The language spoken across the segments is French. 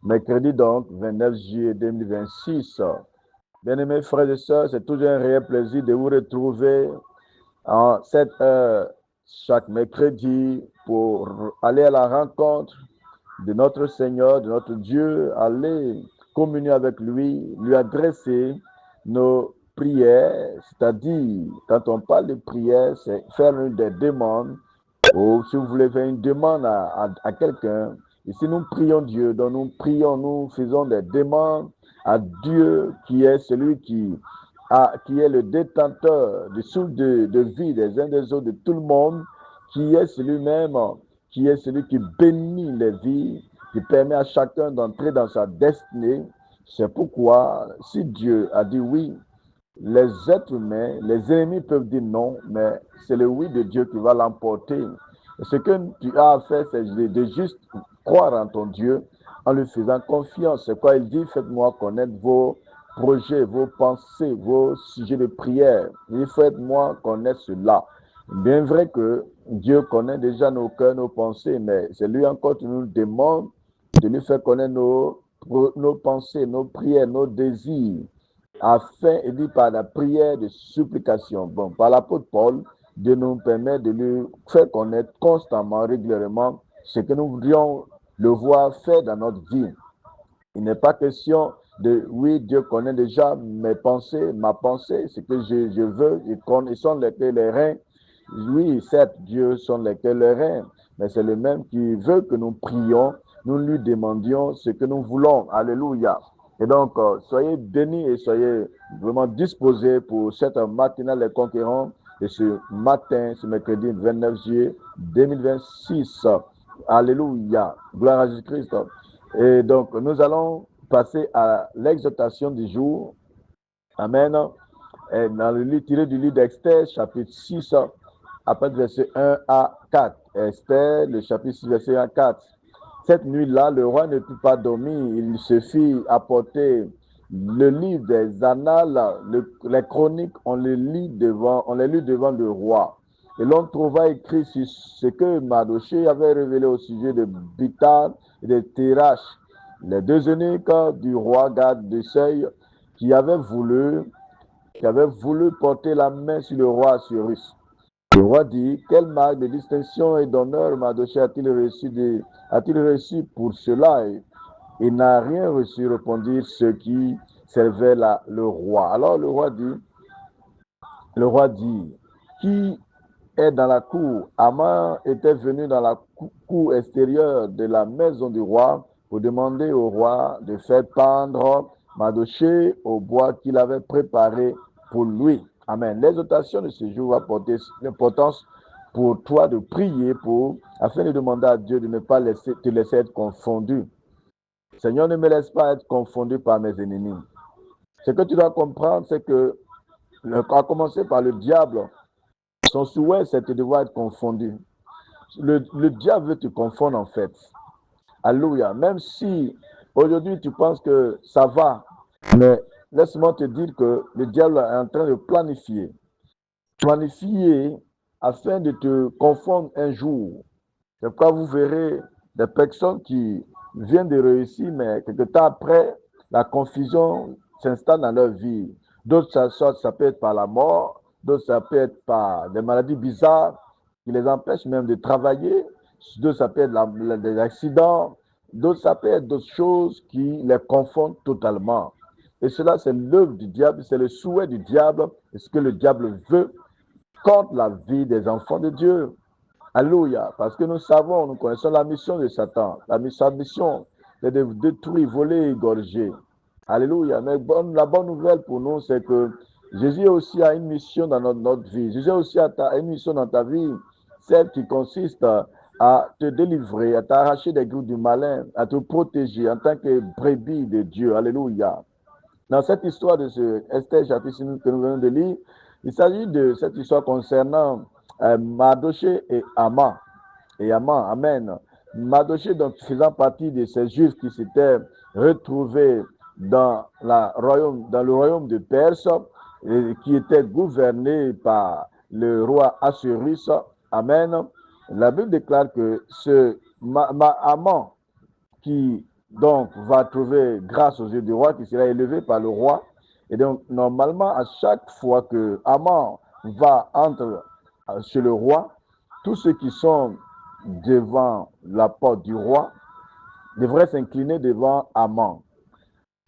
Mercredi donc, 29 juillet 2026. Bien-aimés frères et sœurs, c'est toujours un réel plaisir de vous retrouver en cette heure chaque mercredi pour aller à la rencontre de notre Seigneur, de notre Dieu, aller communier avec lui, lui adresser nos prières, c'est-à-dire, quand on parle de prière, c'est faire des demandes, ou si vous voulez faire une demande à quelqu'un. Ici, nous prions Dieu, donc nous prions, nous faisons des demandes à Dieu qui est celui qui est le détenteur de souffle de vie des uns des autres, de tout le monde, qui est celui-même, qui est celui qui bénit les vies, qui permet à chacun d'entrer dans sa destinée. C'est pourquoi, si Dieu a dit oui, les êtres humains, les ennemis peuvent dire non, mais c'est le oui de Dieu qui va l'emporter. Ce que tu as à faire, c'est de juste croire en ton Dieu en lui faisant confiance. C'est quoi il dit? Faites-moi connaître vos projets, vos pensées, vos sujets de prière. Il faites-moi connaître cela. Bien vrai que Dieu connaît déjà nos cœurs, nos pensées, mais c'est lui encore qui nous demande de lui faire connaître nos pensées, nos prières, nos désirs, afin, il dit par la prière de supplication. Bon, par l'apôtre Paul, Dieu nous permet de lui faire connaître constamment, régulièrement, ce que nous voudrions le voir faire dans notre vie. Il n'est pas question de, oui, Dieu connaît déjà mes pensées, ma pensée, ce que je veux, ils sont les reins. Oui, certes, Dieu sont les reins, mais c'est le même qui veut que nous prions, nous lui demandions ce que nous voulons. Alléluia. Et donc, soyez bénis et soyez vraiment disposés pour cette matinale Les Conquérants de ce matin, ce mercredi 29 juillet 2026. Alléluia. Gloire à Jésus-Christ. Et donc, nous allons passer à l'exhortation du jour. Amen. Et dans le livre tiré du livre d'Esther, chapitre 6, à partir du verset 1 à 4. Esther, le chapitre 6, verset 1 à 4. Cette nuit-là, le roi ne put pas dormir. Il se fit apporter le livre des annales, les chroniques, on les lit devant le roi. Et l'on trouva écrit sur ce que Mardochée avait révélé au sujet de Bitan et de Térach, les deux eunuques du roi garde de seuil qui avaient voulu porter la main sur le roi Assuérus. Le roi dit, quelle marque de distinction et d'honneur Mardochée a-t-il reçu pour cela? Il n'a rien reçu, répondirent ceux qui servaient le roi. Alors le roi dit, qui est dans la cour? Haman était venu dans la cour extérieure de la maison du roi pour demander au roi de faire pendre Mardochée au bois qu'il avait préparé pour lui. Amen. L'exhortation de ce jour va porter l'importance pour toi de prier afin de demander à Dieu de ne pas te laisser être confondu. Seigneur, ne me laisse pas être confondu par mes ennemis. Ce que tu dois comprendre, c'est que, à commencer par le diable, son souhait, c'est de devoir être confondu. Le diable veut te confondre en fait. Alléluia. Même si aujourd'hui tu penses que ça va, mais laisse-moi te dire que le diable est en train de planifier afin de te confondre un jour. C'est pourquoi vous verrez des personnes qui viennent de réussir, mais quelque temps après, la confusion s'installe dans leur vie. D'autres, ça peut être par la mort, d'autres, ça peut être par des maladies bizarres qui les empêchent même de travailler, d'autres, ça peut être des accidents, d'autres, ça peut être d'autres choses qui les confondent totalement. Et cela, c'est l'œuvre du diable, c'est le souhait du diable, et ce que le diable veut contre la vie des enfants de Dieu. Alléluia. Parce que nous connaissons la mission de Satan. Sa mission, c'est de détruire, voler, égorger. Alléluia. Mais la bonne nouvelle pour nous, c'est que Jésus aussi a une mission dans notre vie. Jésus aussi a une mission dans ta vie, celle qui consiste à te délivrer, à t'arracher des griffes du malin, à te protéger en tant que brebis de Dieu. Alléluia. Dans cette histoire de ce Esther chapitre que nous venons de lire, il s'agit de cette histoire concernant Mardochée et Haman. Amen. Mardochée, donc, faisant partie de ces Juifs qui s'étaient retrouvés dans le royaume de Perse, et qui était gouverné par le roi Assuérus. Amen. La Bible déclare que ce Haman qui donc va trouver grâce aux yeux du roi, qui sera élevé par le roi. Et donc, normalement, à chaque fois que Haman va entre chez le roi, tous ceux qui sont devant la porte du roi devraient s'incliner devant Haman.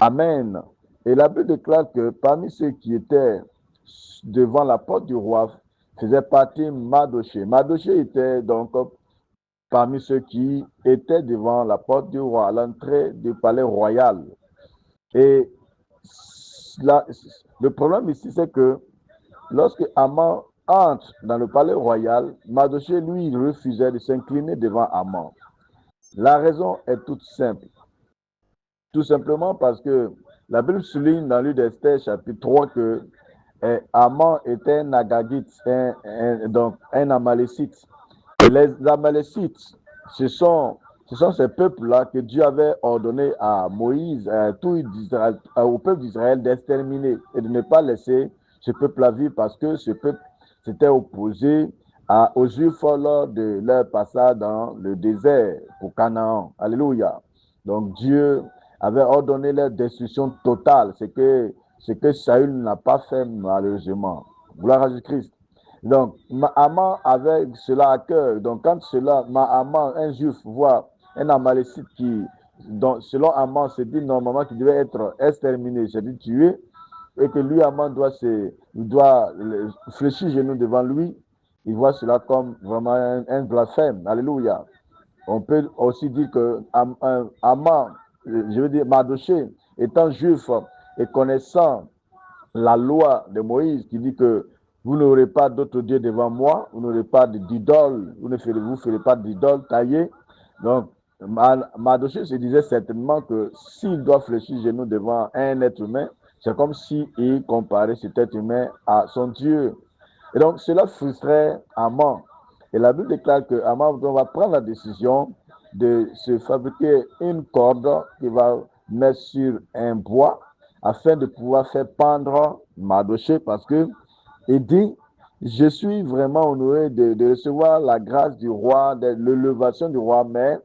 Amen. Et la Bible déclare que parmi ceux qui étaient devant la porte du roi faisait partie Mardochée. Mardochée était donc parmi ceux qui étaient devant la porte du roi, à l'entrée du palais royal. Et le problème ici, c'est que lorsque Haman entre dans le palais royal, Mardochée, lui, il refusait de s'incliner devant Haman. La raison est toute simple. Tout simplement parce que la Bible souligne dans l'Livre d'Esther, chapitre 3, que Haman était un Agagite, donc un Amalécite. Et les Amalécites, ce sont ces peuples-là que Dieu avait ordonné à Moïse, au peuple d'Israël, d'exterminer et de ne pas laisser ce peuple-là vivre parce que ce peuple s'était opposé aux Juifs lors de leur passage dans le désert pour Canaan. Alléluia. Donc Dieu avait ordonné leur destruction totale, ce que Saül n'a pas fait malheureusement. Gloire à Jésus-Christ. Donc, Haman avait cela à cœur. Donc, quand Haman, un juif, voit un Amalécite donc, selon Haman, c'est dit normalement qu'il devait être exterminé, c'est-à-dire tué, et que lui, Haman, doit fléchir genoux devant lui, il voit cela comme vraiment un blasphème. Alléluia. On peut aussi dire que Haman, je veux dire Mardochée, étant juif et connaissant la loi de Moïse qui dit que vous n'aurez pas d'autre Dieu devant moi, vous n'aurez pas d'idole, vous ne ferez pas d'idole taillée. Donc, Mardochée se disait certainement que s'il doit fléchir genoux devant un être humain, c'est comme s'il comparait cet être humain à son Dieu. Et donc, cela frustrait Haman. Et la Bible déclare que Haman va prendre la décision de se fabriquer une corde qu'il va mettre sur un bois afin de pouvoir faire pendre Mardochée parce que il dit, je suis vraiment honoré de recevoir la grâce du roi, de l'élévation du roi, mais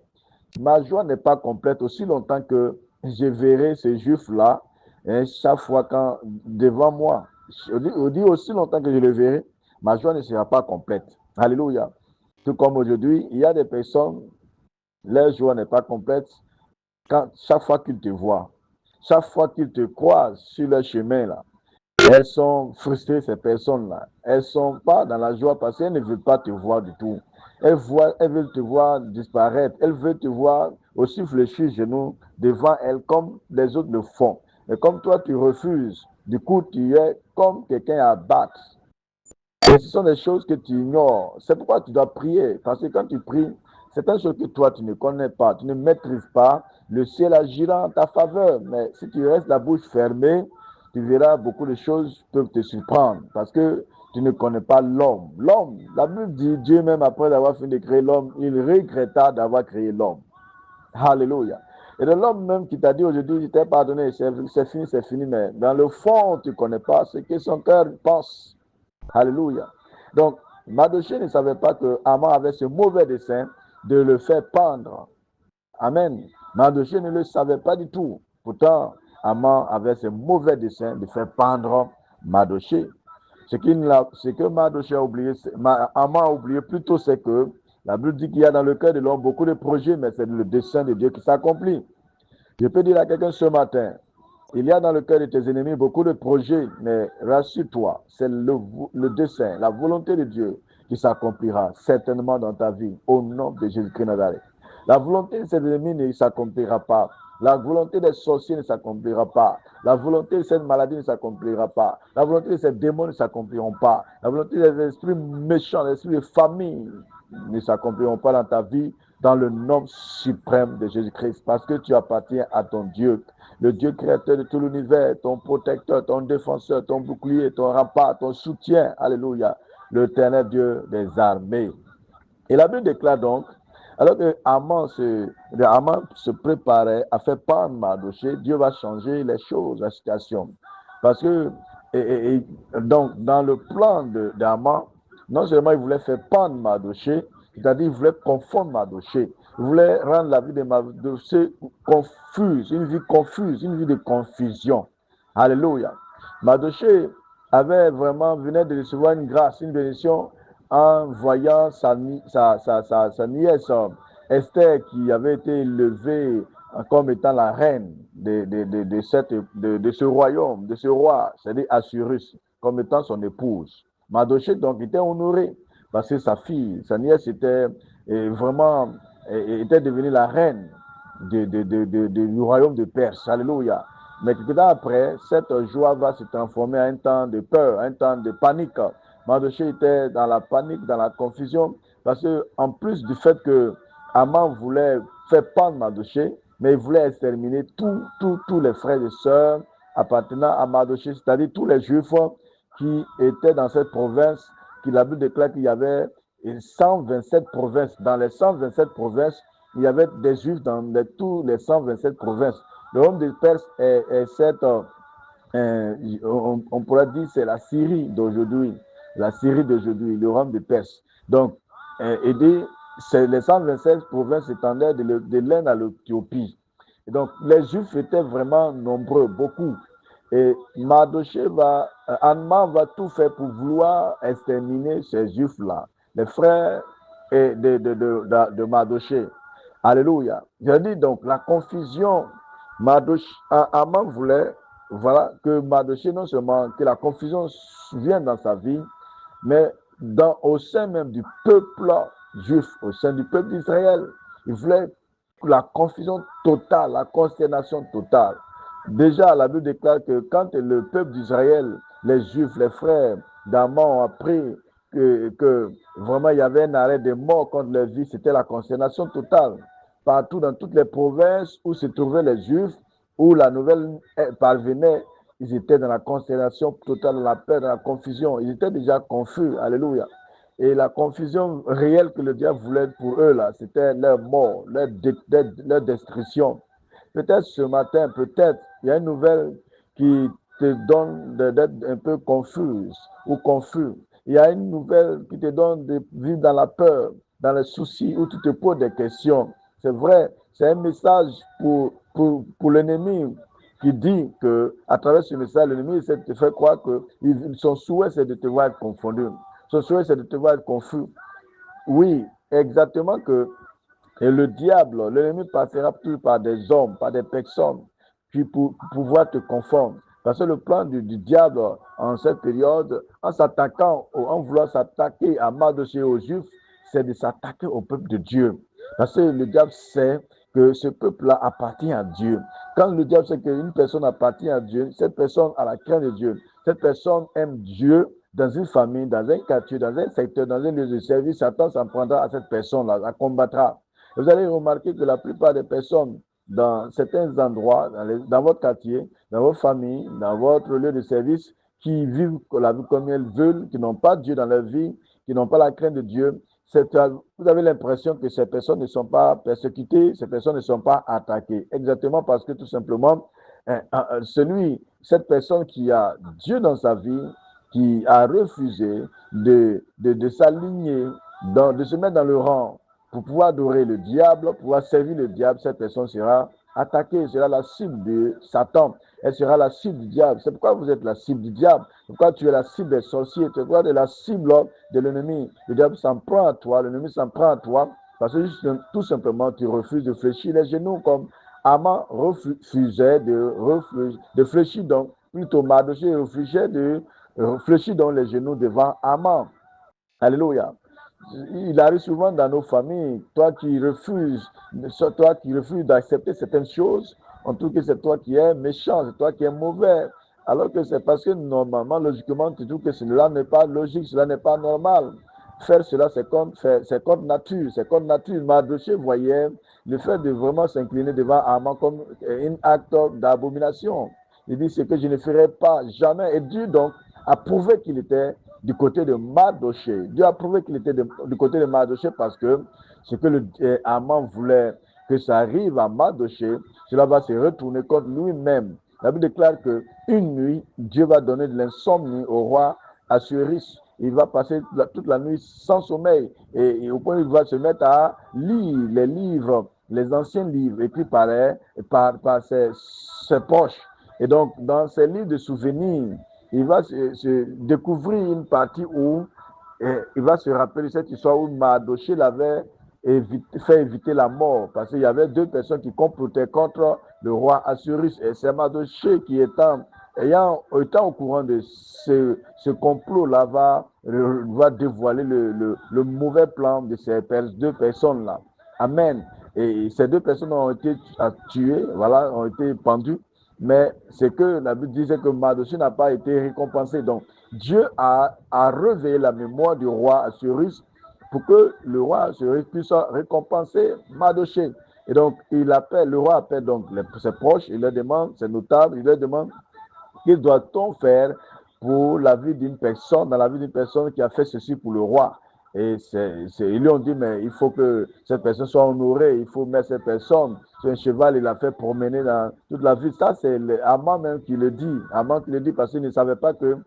ma joie n'est pas complète aussi longtemps que je verrai ces juifs-là chaque fois devant moi. On dit aussi longtemps que je le verrai, ma joie ne sera pas complète. Alléluia. Tout comme aujourd'hui, il y a des personnes, leur joie n'est pas complète chaque fois qu'ils te voient, chaque fois qu'ils te croisent sur leur chemin là. Elles sont frustrées, ces personnes-là. Elles ne sont pas dans la joie parce qu'elles ne veulent pas te voir du tout. Elles veulent te voir disparaître. Elles veulent te voir aussi fléchir genoux devant elles comme les autres le font. Et comme toi, tu refuses, du coup, tu es comme quelqu'un à battre. Et ce sont des choses que tu ignores. C'est pourquoi tu dois prier. Parce que quand tu pries, c'est une chose que toi, tu ne connais pas, tu ne maîtrises pas. Le ciel agira en ta faveur. Mais si tu restes la bouche fermée, tu verras beaucoup de choses peuvent te surprendre parce que tu ne connais pas l'homme. L'homme, la Bible dit, Dieu même après avoir fini de créer l'homme, il regretta d'avoir créé l'homme. Alléluia. Et de l'homme même qui t'a dit aujourd'hui, je t'ai pardonné, c'est fini, mais dans le fond, tu ne connais pas ce que son cœur pense. Alléluia. Donc, Mardochée ne savait pas que Haman avait ce mauvais dessein de le faire pendre. Amen. Mardochée ne le savait pas du tout. Pourtant, Haman avait ce mauvais dessein de faire pendre Mardochée. Ce que Mardochée a oublié, Haman a oublié plutôt, c'est que la Bible dit qu'il y a dans le cœur de l'homme beaucoup de projets, mais c'est le dessein de Dieu qui s'accomplit. Je peux dire à quelqu'un ce matin, il y a dans le cœur de tes ennemis beaucoup de projets, mais rassure-toi, c'est le dessein, la volonté de Dieu qui s'accomplira certainement dans ta vie, au nom de Jésus-Christ Nazareth. La volonté de ses ennemis ne s'accomplira pas. La volonté des sorciers ne s'accomplira pas. La volonté de cette maladie ne s'accomplira pas. La volonté de ces démons ne s'accompliront pas. La volonté des esprits méchants, des esprits de famille ne s'accompliront pas dans ta vie, dans le nom suprême de Jésus-Christ, parce que tu appartiens à ton Dieu, le Dieu créateur de tout l'univers, ton protecteur, ton défenseur, ton bouclier, ton rempart, ton soutien. Alléluia. L'éternel Dieu des armées. Et la Bible déclare donc, alors que Haman se préparait à faire pendre Mardochée, Dieu va changer les choses, la situation. Parce que, donc, dans le plan d'Haman, non seulement il voulait faire pendre Mardochée, c'est-à-dire il voulait confondre Mardochée. Il voulait rendre la vie de Mardoché confuse, une vie de confusion. Alléluia. Mardoché venait de recevoir une grâce, une bénédiction en voyant sa nièce Esther qui avait été élevée comme étant la reine de ce royaume, de ce roi, c'est-à-dire Assyrus, comme étant son épouse. Mardoché donc était honoré parce que sa nièce était vraiment était devenue la reine du royaume de Perse. Alléluia. Mais quelque temps après, cette joie va se transformer en un temps de peur, un temps de panique. Mardoché était dans la panique, dans la confusion, parce que en plus du fait que Haman voulait faire pendre Mardoché, mais il voulait exterminer tous les frères et sœurs appartenant à Mardoché, c'est-à-dire tous les Juifs qui étaient dans cette province, qui la Bible déclare qu'il y avait 127 provinces. Dans les 127 provinces, il y avait des Juifs dans tous les 127 provinces. Le royaume de Perse est cette, on pourrait dire, c'est la Syrie d'aujourd'hui. La Syrie d'aujourd'hui, le royaume de Perse. Donc, les 127 provinces s'étendaient de l'Inde à l'Éthiopie. Et donc, les Juifs étaient vraiment nombreux, beaucoup. Et Haman va tout faire pour vouloir exterminer ces Juifs-là, les frères de Mardoché. Alléluia. Je dis donc, la confusion, Haman voulait que Mardoché, non seulement que la confusion vienne dans sa vie, mais au sein même du peuple juif, au sein du peuple d'Israël. Il voulait la confusion totale, la consternation totale. Déjà, la Bible déclare que quand le peuple d'Israël, les Juifs, les frères d'Haman ont appris que vraiment il y avait un arrêt de mort contre leur vie, c'était la consternation totale. Partout dans toutes les provinces où se trouvaient les Juifs, où la nouvelle parvenait, ils étaient dans la consternation totale, dans la peur, dans la confusion. Ils étaient déjà confus. Alléluia. Et la confusion réelle que le diable voulait pour eux, là, c'était leur mort, leur destruction. Peut-être ce matin, il y a une nouvelle qui te donne d'être un peu confuse ou confus. Il y a une nouvelle qui te donne de vivre dans la peur, dans les soucis, où tu te poses des questions. C'est vrai, c'est un message pour l'ennemi qui dit que à travers ce message, l'ennemi essaie de te faire croire que son souhait, c'est de te voir être confondu. Son souhait, c'est de te voir être confus. Oui, exactement que et le diable, l'ennemi passera toujours par des hommes, par des personnes qui pour pouvoir te confondre. Parce que le plan du diable en cette période, en voulant s'attaquer à Mardoché aux Juifs, c'est de s'attaquer au peuple de Dieu. Parce que le diable sait que ce peuple-là appartient à Dieu. Quand le diable sait qu'une personne appartient à Dieu, cette personne a la crainte de Dieu. Cette personne aime Dieu dans une famille, dans un quartier, dans un secteur, dans un lieu de service. Satan s'en prendra à cette personne-là, la combattra. Vous allez remarquer que la plupart des personnes dans certains endroits, dans votre quartier, dans votre famille, dans votre lieu de service, qui vivent la vie comme elles veulent, qui n'ont pas Dieu dans leur vie, qui n'ont pas la crainte de Dieu, vous avez l'impression que ces personnes ne sont pas persécutées, ces personnes ne sont pas attaquées. Exactement parce que tout simplement, cette personne qui a Dieu dans sa vie, qui a refusé de s'aligner, de se mettre dans le rang, pour pouvoir adorer le diable, pour pouvoir servir le diable, cette personne sera attaquée, sera la cible de Satan, elle sera la cible du diable. C'est pourquoi vous êtes la cible du diable, c'est pourquoi tu es la cible des sorciers, c'est pourquoi tu es la cible de l'ennemi. Le diable s'en prend à toi, l'ennemi s'en prend à toi, parce que tout simplement tu refuses de fléchir les genoux comme Haman refusait de fléchir, donc plutôt Mardoché refusait de fléchir donc les genoux devant Haman. Alléluia. Il arrive souvent dans nos familles, toi qui refuses d'accepter certaines choses, on trouve que c'est toi qui es méchant, c'est toi qui es mauvais. Alors que c'est parce que normalement, logiquement, tu trouves que cela n'est pas logique, cela n'est pas normal. Faire cela, c'est contre nature, c'est contre nature. Mardoché voyait le fait de vraiment s'incliner devant Haman comme un acte d'abomination. Il dit, ce que je ne ferai pas jamais. Et Dieu donc a prouvé qu'il était du côté de Mardoché. Dieu a prouvé qu'il était du côté de Mardoché parce que ce que Haman voulait que ça arrive à Mardoché, cela va se retourner contre lui-même. La Bible déclare qu'une nuit, Dieu va donner de l'insomnie au roi Assyrus. il va passer toute la nuit sans sommeil. Et au point où il va se mettre à lire les livres, les anciens livres écrits par ses proches. Et donc, dans ces livres de souvenirs, il va se découvrir une partie où il va se rappeler cette histoire où Mardochée l'avait fait éviter la mort, parce qu'il y avait deux personnes qui complotaient contre le roi Assuérus. Et c'est Mardochée qui, étant au courant de ce complot-là, va dévoiler le mauvais plan de ces deux personnes-là. Amen. Et ces deux personnes ont été tuées, voilà, ont été pendues. Mais c'est que la Bible disait que Mardochée n'a pas été récompensé. Donc, Dieu a réveillé la mémoire du roi Assuérus pour que le roi Assuérus puisse récompenser Mardochée. Et donc, le roi appelle donc ses proches, il leur demande, ses notables, il leur demande que doit-on faire pour la vie d'une personne, dans la vie d'une personne qui a fait ceci pour le roi. Et ils lui ont dit, mais il faut que cette personne soit honorée, il faut mettre cette personne sur un cheval, il l'a fait promener dans toute la ville. Ça, c'est Aman même qui le dit. Aman qui le dit parce qu'il ne savait pas que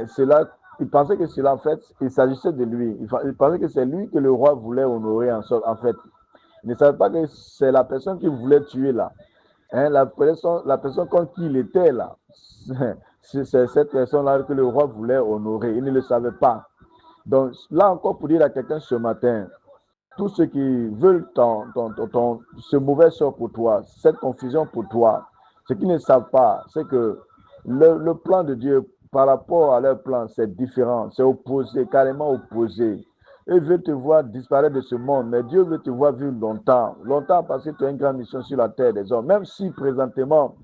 cela, il pensait que cela, en fait, il s'agissait de lui. Il pensait que c'est lui que le roi voulait honorer, en fait. Il ne savait pas que c'est la personne qu'il voulait tuer là. La personne contre qui il était là, c'est cette personne-là que le roi voulait honorer. Il ne le savait pas. Donc, là encore, pour dire à quelqu'un ce matin, tous ceux qui veulent ce mauvais sort pour toi, cette confusion pour toi, ce qu'ils ne savent pas, c'est que le plan de Dieu par rapport à leur plan, c'est différent, c'est opposé, carrément opposé. Ils veulent te voir disparaître de ce monde, mais Dieu veut te voir vivre longtemps. Longtemps parce que tu as une grande mission sur la terre des hommes. Même si présentement,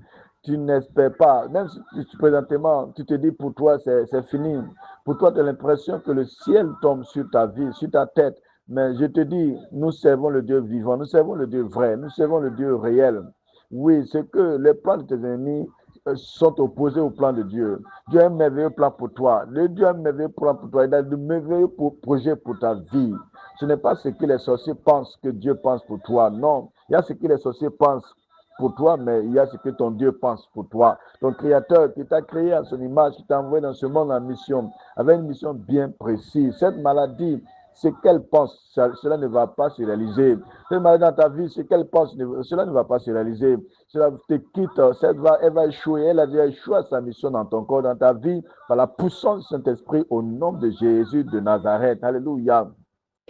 tu n'espères pas, même si présentement, tu te dis pour toi, c'est fini. Pour toi, tu as l'impression que le ciel tombe sur ta vie, sur ta tête. Mais je te dis, nous servons le Dieu vivant, nous servons le Dieu vrai, nous servons le Dieu réel. Oui, c'est que les plans de tes ennemis sont opposés au plan de Dieu. Dieu a un merveilleux plan pour toi. Dieu a un merveilleux plan pour toi. Il a de merveilleux projets pour ta vie. Ce n'est pas ce que les sorciers pensent que Dieu pense pour toi. Non, il y a ce que les sorciers pensent pour toi, mais il y a ce que ton Dieu pense pour toi. Ton Créateur qui t'a créé à son image, qui t'a envoyé dans ce monde en mission, avec une mission bien précise. Cette maladie, ce qu'elle pense, cela ne va pas se réaliser. Cette maladie dans ta vie, ce qu'elle pense, cela ne va pas se réaliser. Cela te quitte, elle va échouer. Elle a déjà échoué à sa mission dans ton corps, dans ta vie, par la puissance du Saint-Esprit, au nom de Jésus de Nazareth. Alléluia.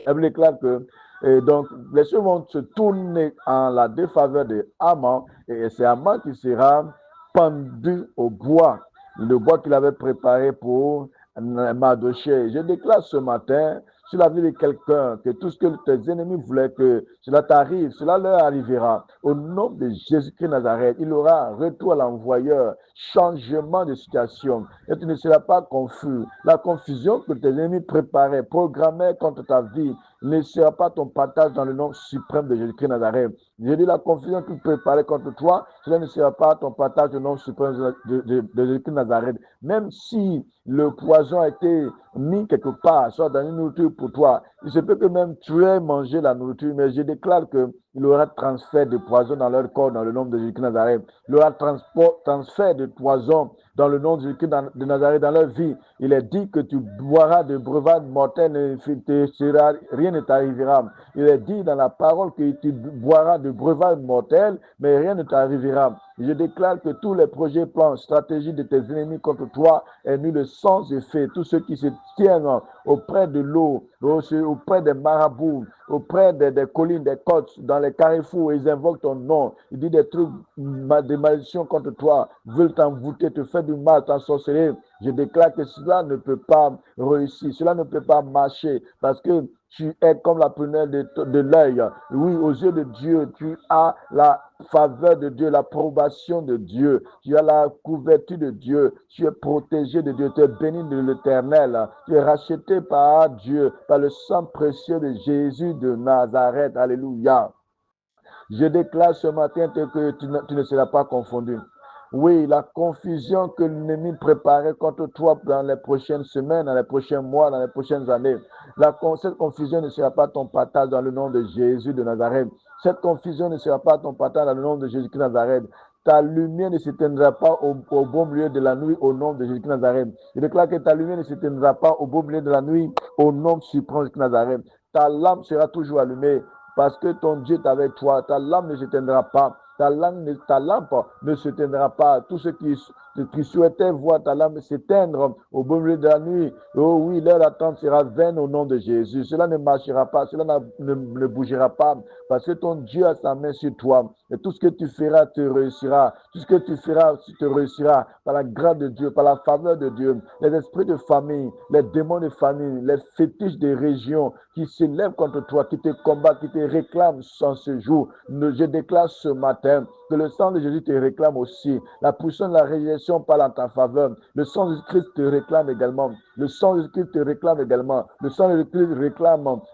Elle déclare que donc, les choses vont se tourner en la défaveur de Haman, et c'est Haman qui sera pendu au bois, le bois qu'il avait préparé pour Mardochée. Je déclare ce matin sur la vie de quelqu'un que tout ce que tes ennemis voulaient que cela t'arrive, cela leur arrivera. Au nom de Jésus-Christ Nazareth, il aura retour à l'envoyeur, changement de situation. Et tu ne seras pas confus. La confusion que tes ennemis préparaient, programmaient contre ta vie, ne sera pas ton partage dans le nom suprême de Jésus-Christ Nazareth. Je dis la confusion que tu préparais contre toi, cela ne sera pas ton partage dans le nom suprême de Jésus-Christ Nazareth. Même si le poison a été mis quelque part, soit dans une nourriture pour toi, il se peut que même tu aies mangé la nourriture, mais je déclare qu'il y aura transfert de poison dans leur corps dans le nom de Jésus-Christ Nazareth. Il y aura transfert de poison dans le nom de Jésus-Christ de Nazareth dans leur vie. Il est dit que tu boiras de breuvages mortels, rien ne t'arrivera. Il est dit dans la parole que tu boiras de breuvages mortels, mais rien ne t'arrivera. Je déclare que tous les projets, plans, stratégies de tes ennemis contre toi est mis le sans effet. Tous ceux qui se tiennent auprès de l'eau, auprès des marabouts, auprès des collines, des côtes, dans les carrefours, ils invoquent ton nom. Ils disent des trucs, des malédictions contre toi, veulent t'envoûter, te faire du mal, t'ensorceler. Je déclare que cela ne peut pas réussir, cela ne peut pas marcher parce que tu es comme la prunelle de l'œil. Oui, aux yeux de Dieu, tu as la faveur de Dieu, l'approbation de Dieu. Tu as la couverture de Dieu. Tu es protégé de Dieu. Tu es béni de l'Éternel. Tu es racheté par Dieu, par le sang précieux de Jésus de Nazareth. Alléluia. Je déclare ce matin que tu ne seras pas confondu. Oui, la confusion que l'ennemi préparait contre toi dans les prochaines semaines, dans les prochains mois, dans les prochaines années, cette confusion ne sera pas ton partage dans le nom de Jésus de Nazareth. Cette confusion ne sera pas ton partage dans le nom de Jésus de Nazareth. ta lumière ne s'éteindra pas au beau milieu de la nuit au nom de Jésus de Nazareth. Je déclare que ta lumière ne s'éteindra pas au beau milieu de la nuit au nom suprême de Jésus de Nazareth. Ta lampe sera toujours allumée parce que ton Dieu est avec toi. Ta lampe ne s'éteindra pas. Ta lampe ne s'éteindra pas. Tous ceux qui souhaitaient voir ta lampe s'éteindre au beau milieu de la nuit, oh oui, leur attente sera vaine au nom de Jésus. Cela ne marchera pas, cela ne bougera pas, parce que ton Dieu a sa main sur toi. Et tout ce que tu feras te réussira. Tout ce que tu feras te réussira par la grâce de Dieu, par la faveur de Dieu. Les esprits de famille, les démons de famille, les fétiches des régions qui s'élèvent contre toi, qui te combattent, qui te réclament sans ce jour. Je déclare ce matin que le sang de Jésus te réclame aussi. La puissance de la résurrection parle en ta faveur. Le sang de Christ te réclame également. Le sang de Christ te réclame également. Le sang de Christ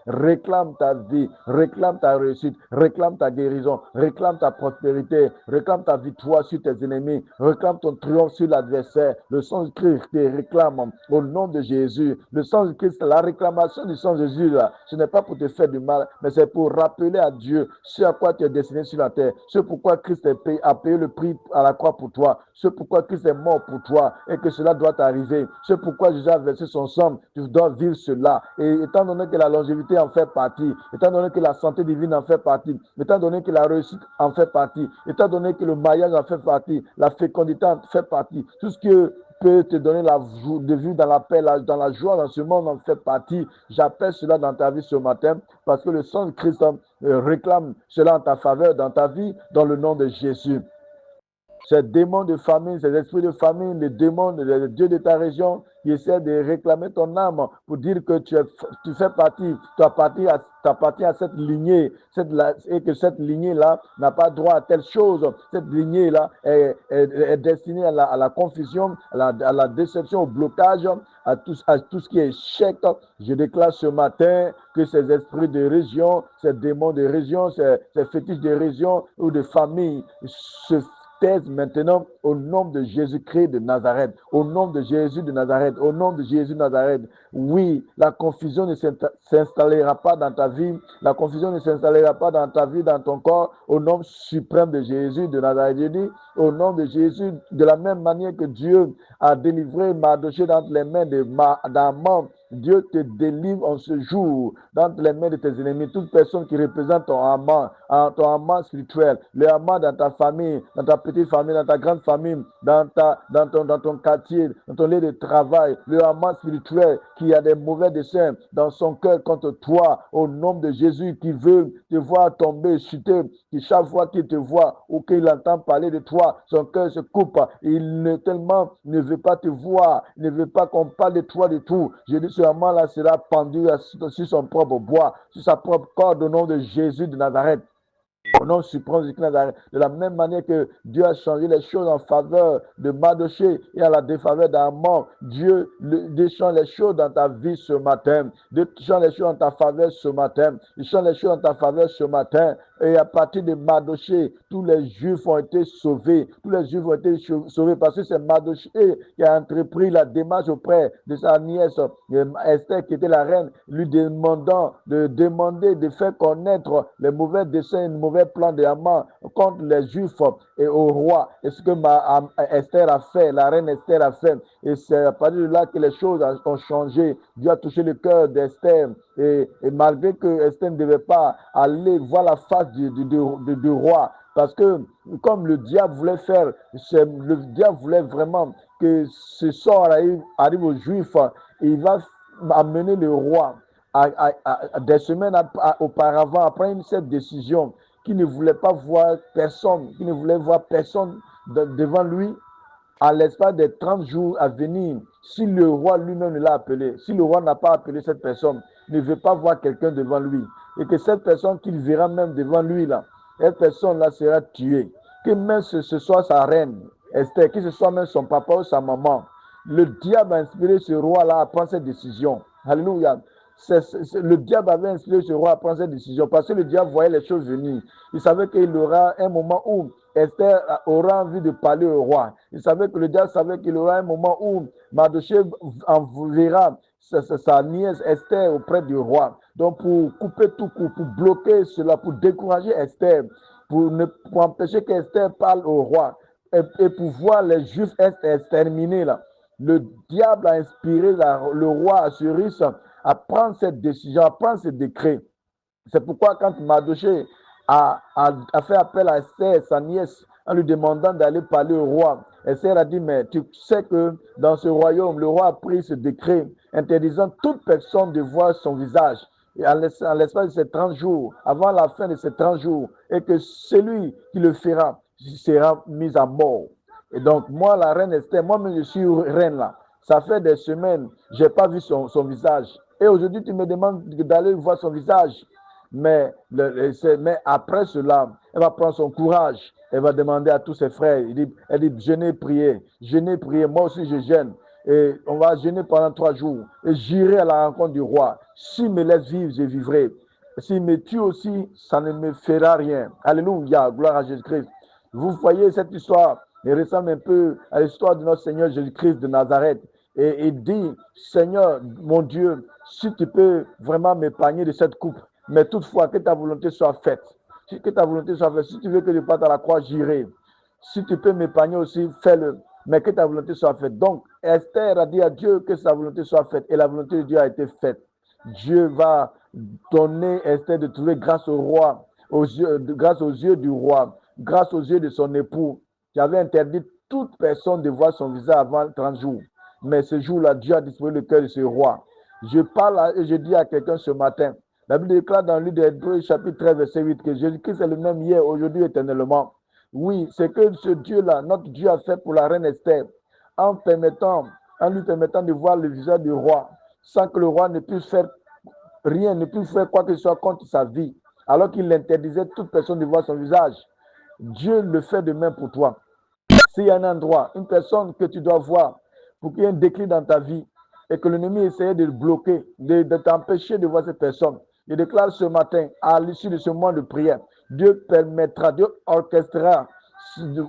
réclame ta vie, réclame ta réussite, réclame ta guérison, réclame ta prospérité, réclame ta victoire sur tes ennemis, réclame ton triomphe sur l'adversaire. Le sang de Christ te réclame au nom de Jésus. Le sang de Christ, la réclamation du sang de Jésus, là, ce n'est pas pour te faire du mal, mais c'est pour rappeler à Dieu ce à quoi tu es destiné sur la terre, ce pourquoi Christ a payé le prix à la croix pour toi, ce pourquoi Christ est mort pour toi et que cela doit t'arriver, ce pourquoi Jésus a versé son sang, tu dois vivre cela. Et étant donné que la longévité en fait partie, étant donné que la santé divine en fait partie, étant donné que la réussite en fait partie, étant donné que le mariage en fait partie, la fécondité en fait partie, tout ce que peut te donner la de vue dans la paix, dans la joie, dans ce monde en fait partie. J'appelle cela dans ta vie ce matin parce que le sang de Christ réclame cela en ta faveur, dans ta vie, dans le nom de Jésus. Ces démons de famine, ces esprits de famine, les démons, les dieux de ta région qui essaient de réclamer ton âme pour dire que tu fais partie, tu appartiens à cette lignée, et que cette lignée-là n'a pas droit à telle chose. Cette lignée-là est destinée à la confusion, à la déception, au blocage, à tout ce qui est échec. Je déclare ce matin que ces esprits de région, ces démons de région, ces fétiches de région ou de famille se taise maintenant au nom de Jésus-Christ de Nazareth, au nom de Jésus de Nazareth, au nom de Jésus de Nazareth. Oui, la confusion ne s'installera pas dans ta vie, la confusion ne s'installera pas dans ta vie, dans ton corps, au nom suprême de Jésus de Nazareth. Je dis, au nom de Jésus, de la même manière que Dieu a délivré Mardochée dans les mains d'Aman, Dieu te délivre en ce jour dans les mains de tes ennemis. Toute personne qui représente ton amant spirituel, le amant dans ta famille, dans ta petite famille, dans ta grande famille, dans ton quartier, dans ton lieu de travail, le amant spirituel qui a des mauvais desseins dans son cœur contre toi, au nom de Jésus, qui veut te voir tomber, chuter, qui chaque fois qu'il te voit ou qu'il entend parler de toi, son cœur se coupe. Il ne veut pas te voir, il ne veut pas qu'on parle de toi du tout. Je dis, ce amant-là sera pendu sur son propre bois, sur sa propre corde au nom de Jésus de Nazareth. Au nom suprême de Nazareth. De la même manière que Dieu a changé les choses en faveur de Mardochée et à la défaveur d'Aman, Dieu change les choses dans ta vie ce matin. Dieu change les choses en ta faveur ce matin. Il change les choses en ta faveur ce matin. Et à partir de Mardochée, tous les Juifs ont été sauvés. Tous les Juifs ont été sauvés parce que c'est Mardochée qui a entrepris la démarche auprès de sa nièce Esther, qui était la reine, lui demandant de faire connaître les mauvais desseins, les mauvais plans de Haman contre les Juifs et au roi. Et ce que Esther a fait, la reine Esther a fait. Et c'est à partir de là que les choses ont changé. Dieu a touché le cœur d'Esther. Et malgré que Esther ne devait pas aller voir la face du roi, parce que comme le diable voulait faire, le diable voulait vraiment que ce sort arrive aux Juifs, il va amener le roi des semaines auparavant, après cette décision, qui ne voulait pas voir personne, devant lui, à l'espace des 30 jours à venir, si le roi lui-même l'a appelé, si le roi n'a pas appelé cette personne, ne veut pas voir quelqu'un devant lui, et que cette personne qu'il verra même devant lui, là, cette personne-là sera tuée, que même ce soit sa reine, Esther, que ce soit même son papa ou sa maman, le diable a inspiré ce roi-là à prendre cette décision. Alléluia. Le diable avait inspiré ce roi à prendre cette décision parce que le diable voyait les choses venir. Il savait qu'il aura un moment où Esther aura envie de parler au roi. Le diable savait qu'il aura un moment où Mardochée enverra sa nièce Esther auprès du roi. Donc pour couper tout coup, pour bloquer cela, pour décourager Esther, pour empêcher qu'Esther parle au roi. et pour voir les Juifs exterminés, là, le diable a inspiré le roi Assuérus à prendre cette décision, à prendre ce décret. C'est pourquoi quand Mardochée a fait appel à Esther, sa nièce, en lui demandant d'aller parler au roi, Esther a dit, mais tu sais que dans ce royaume, le roi a pris ce décret interdisant toute personne de voir son visage. Et en l'espace de ces 30 jours, avant la fin de ces 30 jours, et que celui qui le fera sera mis à mort. Et donc, moi, la reine Esther, moi-même, je suis reine là. Ça fait des semaines, je n'ai pas vu son visage. Et aujourd'hui, tu me demandes d'aller voir son visage. Mais après cela, elle va prendre son courage. Elle va demander à tous ses frères. Elle dit, jeûnez, priez. Jeûnez, priez. Moi aussi, je jeûne. Et on va jeûner pendant 3 jours. Et j'irai à la rencontre du roi. S'il me laisse vivre, je vivrai. S'il me tue aussi, ça ne me fera rien. Alléluia, gloire à Jésus-Christ. Vous voyez, cette histoire ressemble un peu à l'histoire de notre Seigneur Jésus-Christ de Nazareth. Et il dit, Seigneur, mon Dieu, si tu peux vraiment m'épargner de cette coupe, mais toutefois, que ta volonté soit faite. Que ta volonté soit faite. Si tu veux que je parte à la croix, j'irai. Si tu peux m'épargner aussi, fais-le. Mais que ta volonté soit faite. Donc, Esther a dit à Dieu que sa volonté soit faite. Et la volonté de Dieu a été faite. Dieu va donner Esther de trouver grâce au roi, grâce aux yeux du roi, grâce aux yeux de son époux, qui avait interdit toute personne de voir son visage avant 30 jours. Mais ce jour-là, Dieu a disposé le cœur de ce roi. Je parle et je dis à quelqu'un ce matin, la Bible déclare dans le livre d'Hébreux, chapitre 13, verset 8, que Jésus-Christ est le même hier, aujourd'hui, éternellement. Oui, c'est que ce Dieu-là, notre Dieu a fait pour la reine Esther, en lui permettant de voir le visage du roi, sans que le roi ne puisse faire rien, ne puisse faire quoi que ce soit contre sa vie, alors qu'il interdisait toute personne de voir son visage. Dieu le fait de même pour toi. S'il y a un endroit, une personne que tu dois voir pour qu'il y ait un déclic dans ta vie et que l'ennemi essayait de le bloquer, de t'empêcher de voir cette personne, je déclare ce matin, à l'issue de ce mois de prière, Dieu permettra, Dieu orchestrera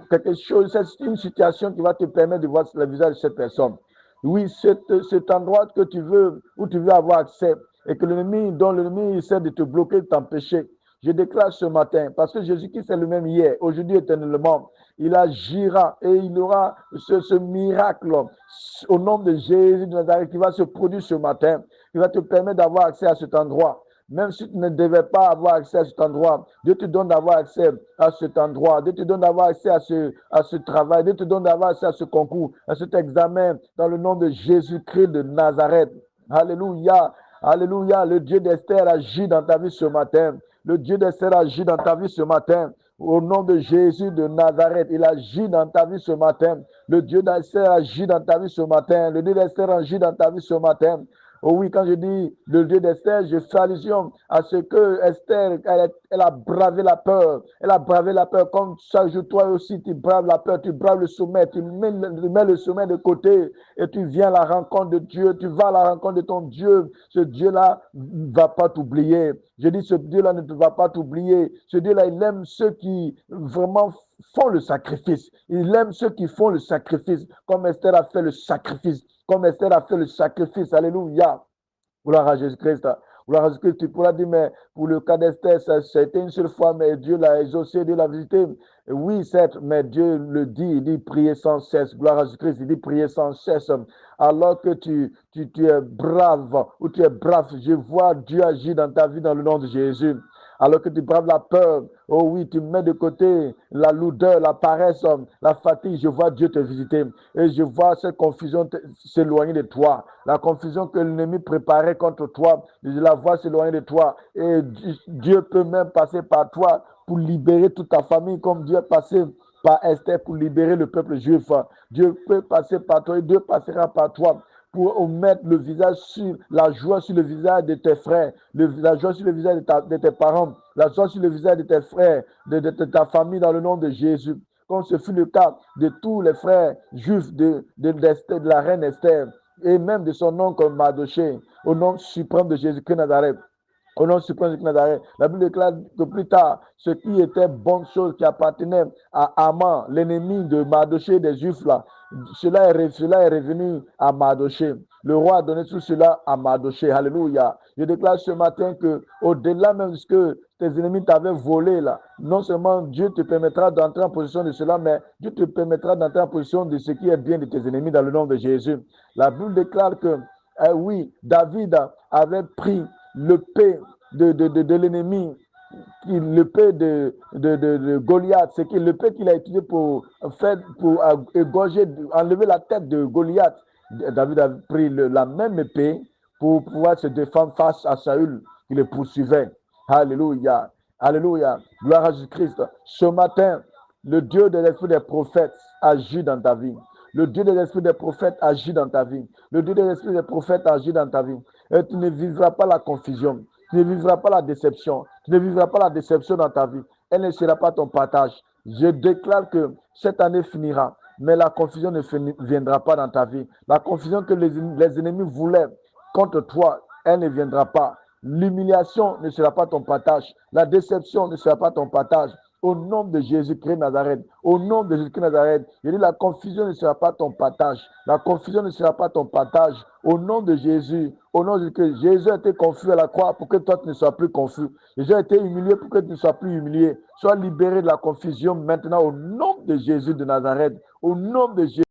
quelque chose, une situation qui va te permettre de voir le visage de cette personne. Oui, cet endroit que tu veux, où tu veux avoir accès, et que dont l'ennemi essaie de te bloquer, de t'empêcher. Je déclare ce matin, parce que Jésus-Christ est le même hier, aujourd'hui éternellement, il agira et il aura ce miracle au nom de Jésus de Nazareth qui va se produire ce matin, qui va te permettre d'avoir accès à cet endroit. Même si tu ne devais pas avoir accès à cet endroit, Dieu te donne d'avoir accès à cet endroit. Dieu te donne d'avoir accès à ce travail. Dieu te donne d'avoir accès à ce concours, à cet examen, dans le nom de Jésus-Christ de Nazareth. Alléluia. Alléluia. Le Dieu d'Esther agit dans ta vie ce matin. Le Dieu d'Esther agit dans ta vie ce matin. Au nom de Jésus de Nazareth, il agit dans ta vie ce matin. Le Dieu d'Esther agit dans ta vie ce matin. Le Dieu d'Esther agit dans ta vie ce matin. Oh oui, quand je dis le Dieu d'Esther, je fais allusion à ce que Esther, elle a bravé la peur. Elle a bravé la peur comme chaque jour, toi aussi, tu braves la peur, tu braves le sommet, tu mets le sommet de côté et tu viens à la rencontre de Dieu, tu vas à la rencontre de ton Dieu. Ce Dieu-là ne va pas t'oublier. Je dis, ce Dieu-là ne va pas t'oublier. Ce Dieu-là, il aime ceux qui vraiment font le sacrifice. Il aime ceux qui font le sacrifice, comme Esther a fait le sacrifice. Comme Esther a fait le sacrifice. Alléluia. Gloire à Jésus-Christ. Gloire à Jésus-Christ. Tu pourras dire, mais pour le cas d'Esther, ça a été une seule fois, mais Dieu l'a exaucé, Dieu l'a visité. Oui, certes, mais Dieu le dit, il dit prier sans cesse. Gloire à Jésus-Christ, il dit prier sans cesse. Alors que tu es brave, ou tu es brave, je vois Dieu agir dans ta vie dans le nom de Jésus. Alors que tu braves la peur, oh oui, tu mets de côté la lourdeur, la paresse, la fatigue, je vois Dieu te visiter. Et je vois cette confusion s'éloigner de toi. La confusion que l'ennemi préparait contre toi, je la vois s'éloigner de toi. Et Dieu peut même passer par toi pour libérer toute ta famille, comme Dieu est passé par Esther pour libérer le peuple juif. Dieu peut passer par toi et Dieu passera par toi pour mettre le visage sur la joie sur le visage de tes frères, la joie sur le visage de tes parents, la joie sur le visage de tes frères, de ta famille dans le nom de Jésus. Comme ce fut le cas de tous les frères juifs de la reine Esther et même de son oncle Mardochée, au nom suprême de Jésus-Christ Nazareth. Au nom suprême de Nazareth. La Bible déclare que plus tard, ce qui était bonne chose qui appartenait à Haman, l'ennemi de Mardoché des Juifs, là, cela est revenu à Mardoché. Le roi a donné tout cela à Mardoché. Alléluia. Je déclare ce matin que, au-delà même de ce que tes ennemis t'avaient volé, là, non seulement Dieu te permettra d'entrer en position de cela, mais Dieu te permettra d'entrer en position de ce qui est bien de tes ennemis dans le nom de Jésus. La Bible déclare que, oui, David avait pris l'épée de l'ennemi, l'épée de Goliath, c'est que l'épée qu'il a utilisé pour égorger, enlever la tête de Goliath. David a pris la même épée pour pouvoir se défendre face à Saül qui le poursuivait. Alléluia. Alléluia. Gloire à Jésus-Christ. Ce matin, le Dieu de l'esprit des prophètes agit dans ta vie. Le Dieu de l'esprit des prophètes agit dans ta vie. Le Dieu de l'esprit des prophètes agit dans ta vie. Et tu ne vivras pas la confusion. Tu ne vivras pas la déception. Tu ne vivras pas la déception dans ta vie. Elle ne sera pas ton partage. Je déclare que cette année finira, mais la confusion ne viendra pas dans ta vie. La confusion que les ennemis voulaient contre toi, elle ne viendra pas. L'humiliation ne sera pas ton partage. La déception ne sera pas ton partage. Au nom de Jésus-Christ Nazareth, au nom de Jésus-Christ Nazareth, je dis la confusion ne sera pas ton partage. La confusion ne sera pas ton partage. Au nom de Jésus, au nom de Jésus, Jésus a été confus à la croix pour que toi tu ne sois plus confus. Jésus a été humilié pour que tu ne sois plus humilié. Sois libéré de la confusion maintenant au nom de Jésus de Nazareth. Au nom de Jésus.